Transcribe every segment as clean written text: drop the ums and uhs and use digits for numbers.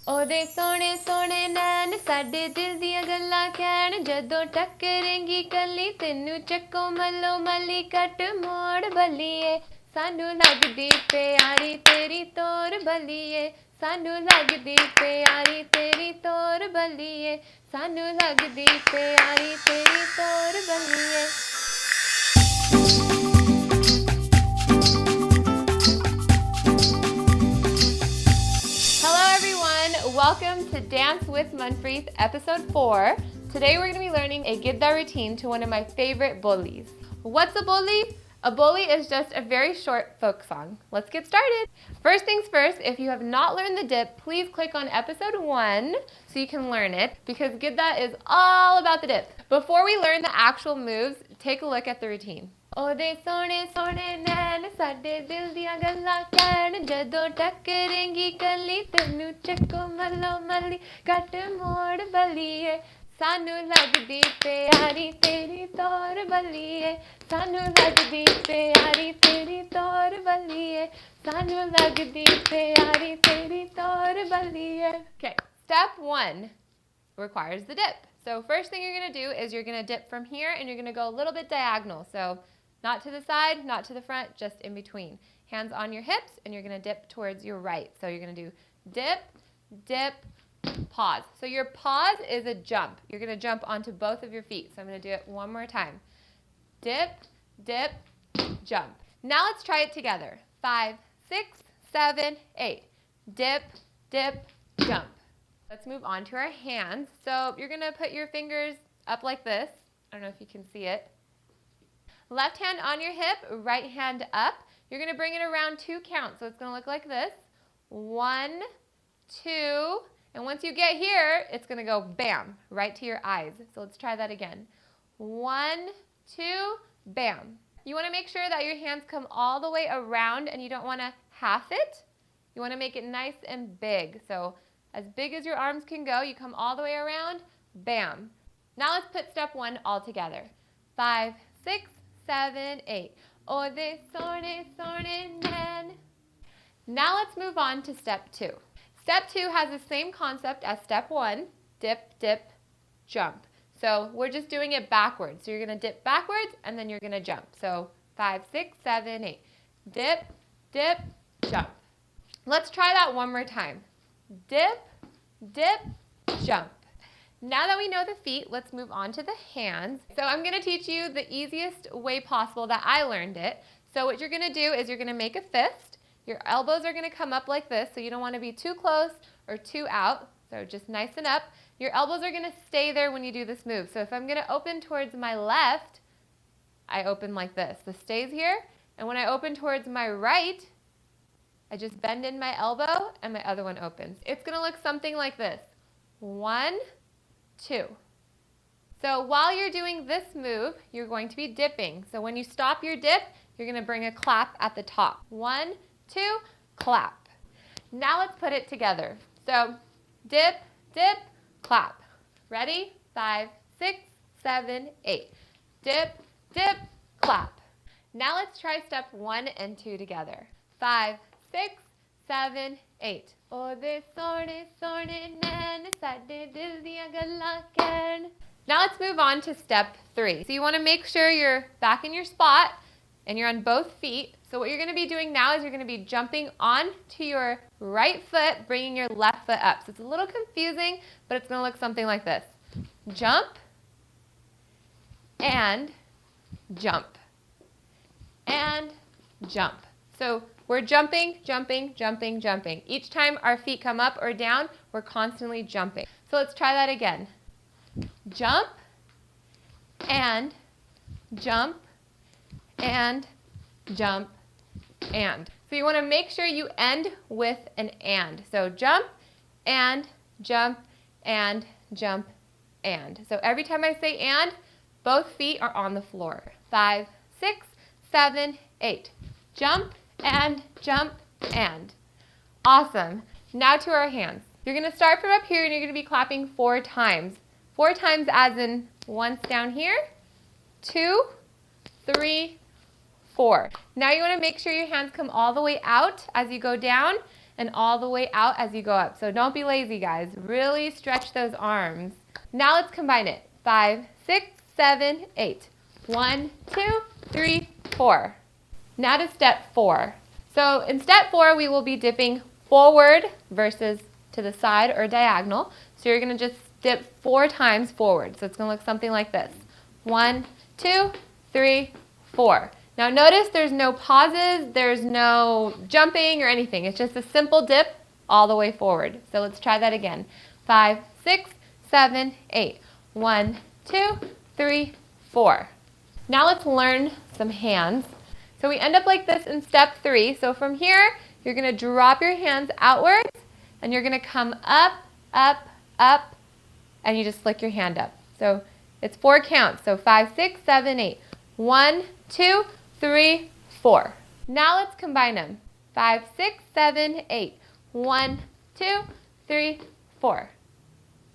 ਉਹਦੇ ਸੋਹਣੇ ਸੋਹਣੇ ਨੈਣ ਸਾਡੇ ਦਿਲ ਦੀਆਂ ਗੱਲਾਂ ਕਹਿਣ ਜਦੋਂ ਟੱਕਰੇਂਗੀ ਕੱਲੀ ਤੈਨੂੰ ਚੱਕੋ ਮੱਲੋ ਮੱਲੀ ਕੱਟ ਮੋੜ ਬੱਲੀਏ ਸਾਨੂੰ ਲੱਗਦੀ ਪਿਆਰੀ ਤੇਰੀ ਤੋਰ ਬੱਲੀਏ ਸਾਨੂੰ ਲੱਗਦੀ ਪਿਆਰੀ ਤੇਰੀ ਤੋਰ ਬੱਲੀਏ ਸਾਨੂੰ ਲੱਗਦੀ ਪਿਆਰੀ ਤੇਰੀ ਤੋਰ ਬੱਲੀਏ Welcome to Dance with Manpreet, episode 4. Today we're going to be learning a Giddha routine to one of my favorite bolis. What's a boli? A boli is just a very short folk song. Let's get started. First things first, if you have not learned the dip, please click on episode 1 so you can learn it because Giddha is all about the dip. Before we learn the actual moves, take a look at the routine. ਉਹਦੇ ਸੋਹਣੇ ਸੋਹਣੇ ਨੈਣ ਸਾਡੇ ਦਿਲ ਦੀਆਂ ਗੱਲਾਂ ਕਹਿਣ ਜਦੋਂ ਟੱਕਰੇਂਗੀ ਕੱਲੀ ਤੈਨੂੰ ਚੱਕੋ ਮੱਲੋ ਮੱਲੀ ਕੱਟ ਮੋੜ ਬੱਲੀਏ ਸਾਨੂੰ ਲੱਗਦੀ ਪਿਆਰੀ ਤੇਰੀ ਤੋਰ ਬੱਲੀਏ ਸਾਨੂੰ ਲੱਗਦੀ ਪਿਆਰੀ ਤੇਰੀ ਤੋਰ ਬੱਲੀਏ ਸਾਨੂੰ ਲੱਗਦੀ ਪਿਆਰੀ ਤੇਰੀ ਤੋਰ ਬੱਲੀਏ Okay, step 1 requires the dip. So first thing you're going to do is you're going to dip from here and you're going to go a little bit diagonal. So not to the side, not to the front, just in between. Hands on your hips, and you're going to dip towards your right. So you're going to do dip, dip, pause. So your pause is a jump. You're going to jump onto both of your feet. So I'm going to do it one more time. Dip, dip, jump. Now let's try it together. 5, 6, 7, 8. Dip, dip, jump. Let's move on to our hands. So you're going to put your fingers up like this. I don't know if you can see it. Left hand on your hip, right hand up. You're going to bring it around 2 counts. So it's going to look like this. 1, 2, and once you get here, it's going to go bam, right to your eyes. So let's try that again. 1, 2, bam. You want to make sure that your hands come all the way around and you don't want to half it. You want to make it nice and big. So as big as your arms can go, you come all the way around, bam. Now let's put step 1 all together. 5, 6, 7, 8. ਉਹਦੇ ਸੋਹਣੇ ਸੋਹਣੇ ਨੈਣ. Now let's move on to step 2. Step 2 has the same concept as step 1, dip, dip, jump. So we're just doing it backwards. So you're going to dip backwards and then you're going to jump. So 5, 6, 7, 8. Dip, dip, jump. Let's try that one more time. Dip, dip, jump. Now that we know the feet, let's move on to the hands. So I'm going to teach you the easiest way possible that I learned it. So what you're going to do is you're going to make a fist. Your elbows are going to come up like this, so you don't want to be too close or too out. So just nicen up. Your elbows are going to stay there when you do this move. So if I'm going to open towards my left, I open like this. This stays here. And when I open towards my right, I just bend in my elbow and my other one opens. It's going to look something like this. 1, 2. So while you're doing this move, you're going to be dipping. So when you stop your dip, you're going to bring a clap at the top. 1, 2, clap. Now let's put it together. So dip, dip, clap. Ready? 5, 6, 7, 8. Dip, dip, clap. Now let's try step 1 and 2 together. 5, 6, 7, 8. ਉਹਦੇ ਸੋਹਣੇ ਸੋਹਣੇ ਨੈਣ ਸਾਡੇ ਦਿਲ ਦੀਆਂ ਗੱਲਾਂ ਕਹਿਣ. Now let's move on to step 3. So you want to make sure you're back in your spot and you're on both feet. So what you're going to be doing now is you're going to be jumping onto your right foot, bringing your left foot up. So it's a little confusing, but it's going to look something like this. Jump and jump and jump. So we're jumping, jumping, jumping, jumping. Each time our feet come up or down, we're constantly jumping. So let's try that again. Jump and jump and jump and. So you want to make sure you end with an and. So jump and jump and jump and. So every time I say and, both feet are on the floor. 5, 6, 7, 8. Jump and jump and. Awesome. Now to our hands. You're going to start from up here and you're going to be clapping 4 times. 4 times as in once down here, 2, 3, 4. Now you want to make sure your hands come all the way out as you go down and all the way out as you go up. So don't be lazy, guys. Really stretch those arms. Now let's combine it. 5, 6, 7, 8. 1, 2, 3, 4. Now to step 4. So in step 4, we will be dipping forward versus to the side or diagonal. So you're going to just dip 4 times forward. So it's going to look something like this. 1, 2, 3, 4. Now notice there's no pauses, there's no jumping or anything. It's just a simple dip all the way forward. So let's try that again. 5, 6, 7, 8. 1, 2, 3, 4. Now let's learn some hands. So we end up like this in step 3. So from here, you're going to drop your hands outwards, and you're going to come up, up, up, and you just flick your hand up. So it's 4 counts. So 5, 6, 7, 8. 1, 2, 3, 4. Now let's combine them. 5, 6, 7, 8. 1, 2, 3, 4.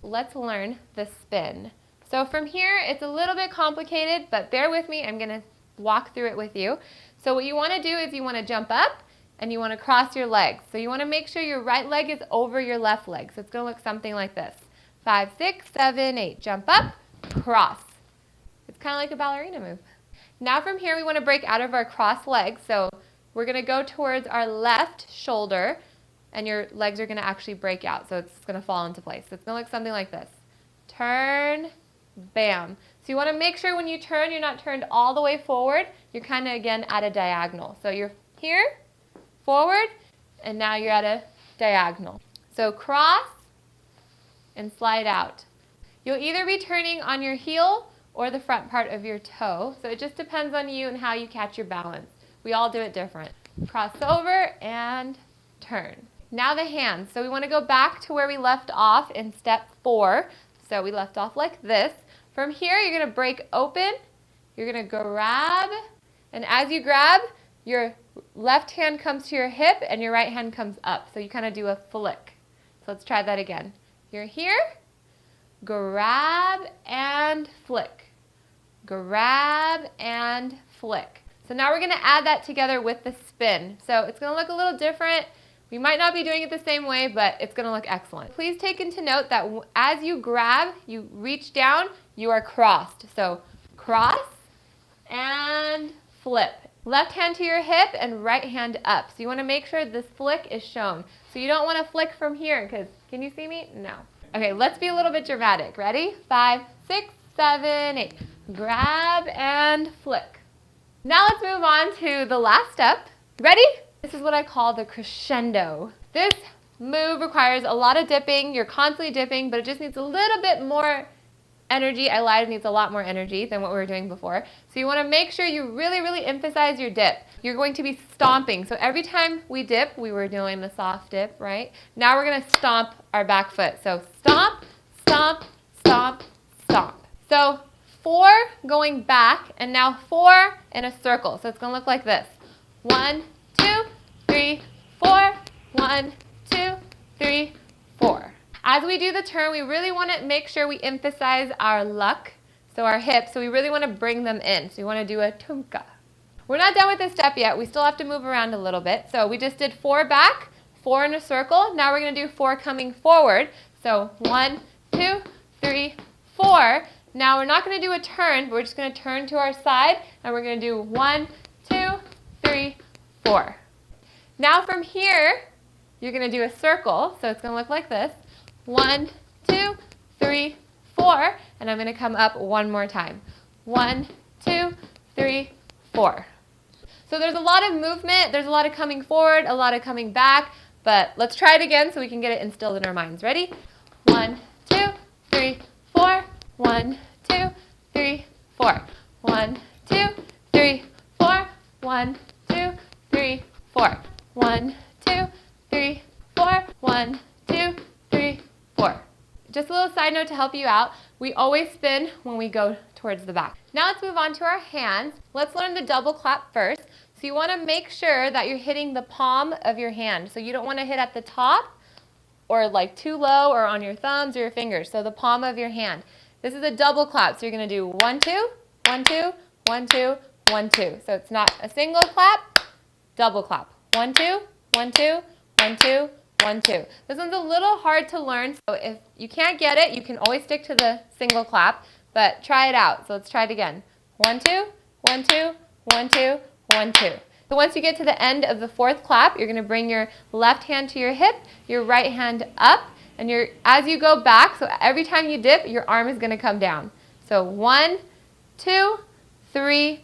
Let's learn the spin. So from here, it's a little bit complicated, but bear with me. I'm going to walk through it with you. So what you want to do is you want to jump up and you want to cross your legs. So you want to make sure your right leg is over your left leg. So it's going to look something like this. 5, 6, 7, 8. Jump up, cross. It's kind of like a ballerina move. Now from here, we want to break out of our cross legs. So we're going to go towards our left shoulder, and your legs are going to actually break out. So it's going to fall into place. So it's going to look something like this. Turn, bam. So you want to make sure when you turn, you're not turned all the way forward. You're kind of, again, at a diagonal. So you're here, forward, and now you're at a diagonal. So cross and slide out. You'll either be turning on your heel or the front part of your toe. So it just depends on you and how you catch your balance. We all do it different. Cross over and turn. Now the hands. So we want to go back to where we left off in step 4. So we left off like this. From here, you're going to break open. You're going to grab. And as you grab, your left hand comes to your hip and your right hand comes up. So you kind of do a flick. So let's try that again. You're here. Grab and flick. Grab and flick. So now we're going to add that together with the spin. So it's going to look a little different. We might not be doing it the same way, but it's going to look excellent. Please take into note that as you grab, you reach down, you are crossed. So cross and flip. Left hand to your hip and right hand up. So you want to make sure this flick is shown. So you don't want to flick from here because, can you see me? No. Okay, let's be a little bit dramatic. Ready? 5, 6, 7, 8. Grab and flick. Now let's move on to the last step. Ready? This is what I call the crescendo. This move requires a lot of dipping. You're constantly dipping, but it just needs a little bit more energy. I lied, it needs a lot more energy than what we were doing before. So you want to make sure you really, really emphasize your dip. You're going to be stomping. So every time we dip, we were doing the soft dip, right? Now we're going to stomp our back foot. So stomp, stomp, stomp, stomp. So 4 going back, and now 4 in a circle. So it's going to look like this. 1, 2, 3, 4. 1, 2, 3, 4. As we do the turn, we really want to make sure we emphasize our luck, so our hips. So we really want to bring them in. So we want to do a tumka. We're not done with this step yet. We still have to move around a little bit. So we just did 4 back, 4 in a circle. Now we're going to do 4 coming forward. So 1, 2, 3, 4. Now we're not going to do a turn, but we're just going to turn to our side, and we're going to do 1, 2, 3, 4. Now from here, you're going to do a circle. So it's going to look like this. 1, 2, 3, 4. And I'm going to come up one more time. 1, 2, 3, 4. So there's a lot of movement. There's a lot of coming forward, a lot of coming back. But let's try it again so we can get it instilled in our minds. Ready? 1, 2, 3, 4. 1, 2, 3, 4. 1, 2, 3, 4. 1, 2, 3, 4. 1, 2, 3, 4. 1, 2, 3, 4. Just a little side note to help you out. We always spin when we go towards the back. Now let's move on to our hands. Let's learn the double clap first. So you want to make sure that you're hitting the palm of your hand. So you don't want to hit at the top or like too low or on your thumbs or your fingers. So the palm of your hand. This is a double clap. So you're going to do 1, 2, 1, 2, 1, 2, 1, 2. So it's not a single clap, double clap. 1, 2, 1, 2, 1, 1, 2, 1, 2. This one's a little hard to learn, so if you can't get it, you can always stick to the single clap, but try it out. So let's try it again. 1, 2, 1, 2, 1, 2, 1, 2. So once you get to the end of the fourth clap, you're going to bring your left hand to your hip, your right hand up, and as you go back, so every time you dip, your arm is going to come down. So 1, 2, 3,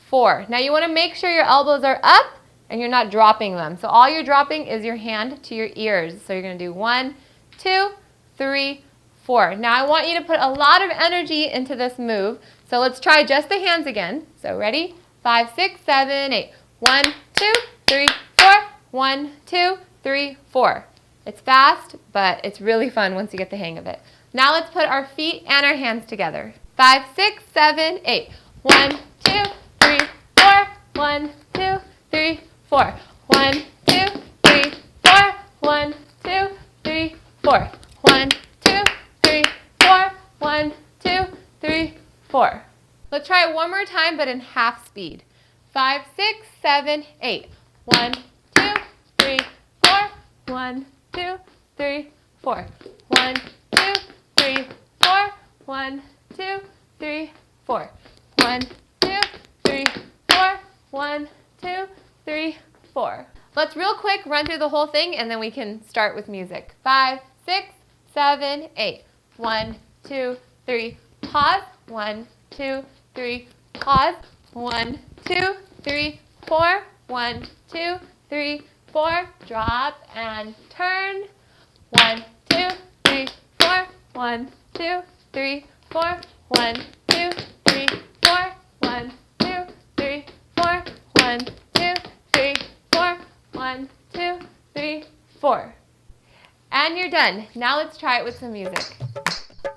4. Now you want to make sure your elbows are up and you're not dropping them. So all you're dropping is your hand to your ears. So you're going to do 1, 2, 3, 4. Now I want you to put a lot of energy into this move. So let's try just the hands again. So ready? 5, 6, 7, 8. 1, 2, 3, 4. 1, 2, 3, 4. It's fast, but it's really fun once you get the hang of it. Now let's put our feet and our hands together. 5, 6, 7, 8. 1, 2, 3, 4. 1, 2, 3, 4. 1, 2, 3, 4. 1, 2, 3, 4. 1, 2, 3, 4. 1, 2, 3, 4. Let's try it one more time, but in half speed. 5, 6, 7, 8. 1, 2, 3, 4. 1, 2, 3, 4. 1, 2, 3, 4. 1, 2, 3, 4. 1, 2, 3, 4. 1, 2, 3, 4. Let's real quick run through the whole thing and then we can start with music. 5, 6, 7, 8. 1, 2, 3, pause. 1, 2, 3, pause. 1, 2, 3, 4. 1, 2, 3, 4. Drop and turn. 1, 2, 3, 4. 1, 2, 3, 4. 1, 2, 3, 4. 1, 2, 3, 4. 1, 2, 3, 4. 1, 2, 3, 4. And you're done. Now let's try it with some music.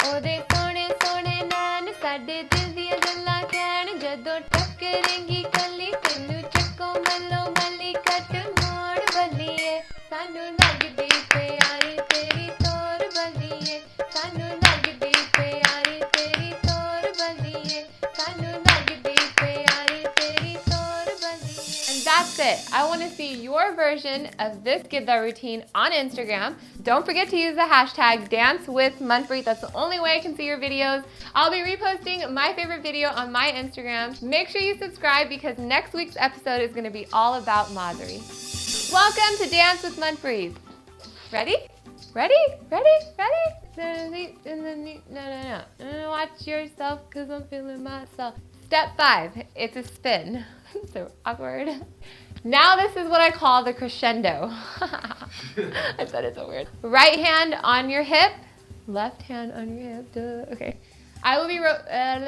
ਉਹਦੇ ਸੋਹਣੇ ਸੋਹਣੇ ਨੈਣ ਸਾਡੇ ਦਿਲ ਦੀਆਂ ਗੱਲਾਂ ਕਹਿਣ ਜਦੋਂ ਟੱਕਰੇਂਗੀ ਕੱਲੀ ਤੈਨੂੰ ਚੱਕੋ ਮੱਲੋ ਮੱਲੀ ਕੱਟ ਮੋੜ ਬੱਲੀਏ ਸਾਨੂੰ ਲੱਗਦੀ ਪਿਆਰੀ ਤੇਰੀ ਤੋਰ ਬੱਲੀਏ ਸਾਨੂੰ ਲੱਗਦੀ ਪਿਆਰੀ ਤੇਰੀ ਤੋਰ ਬੱਲੀਏ ਸਾਨੂੰ ਲੱਗਦੀ ਪਿਆਰੀ ਤੇਰੀ ਤੋਰ ਬੱਲੀਏ. And that's it. I want to see your version of this Giddha routine on Instagram. Don't forget to use the hashtag DanceWithManpreet. That's the only way I can see your videos. I'll be reposting my favorite video on my Instagram. Make sure you subscribe because next week's episode is going to be all about Madhuri. Welcome to Dance with Manpreet. Ready? Ready? Ready? Ready? No. Watch yourself because I'm feeling myself. Step 5. It's a spin. So awkward. Now this is what I call the crescendo. I said it's so weird. Right hand on your hip, left hand on your hip. Duh. Okay. I will be I'm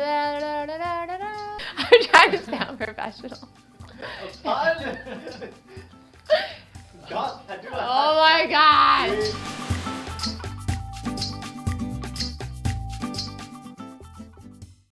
trying to sound professional.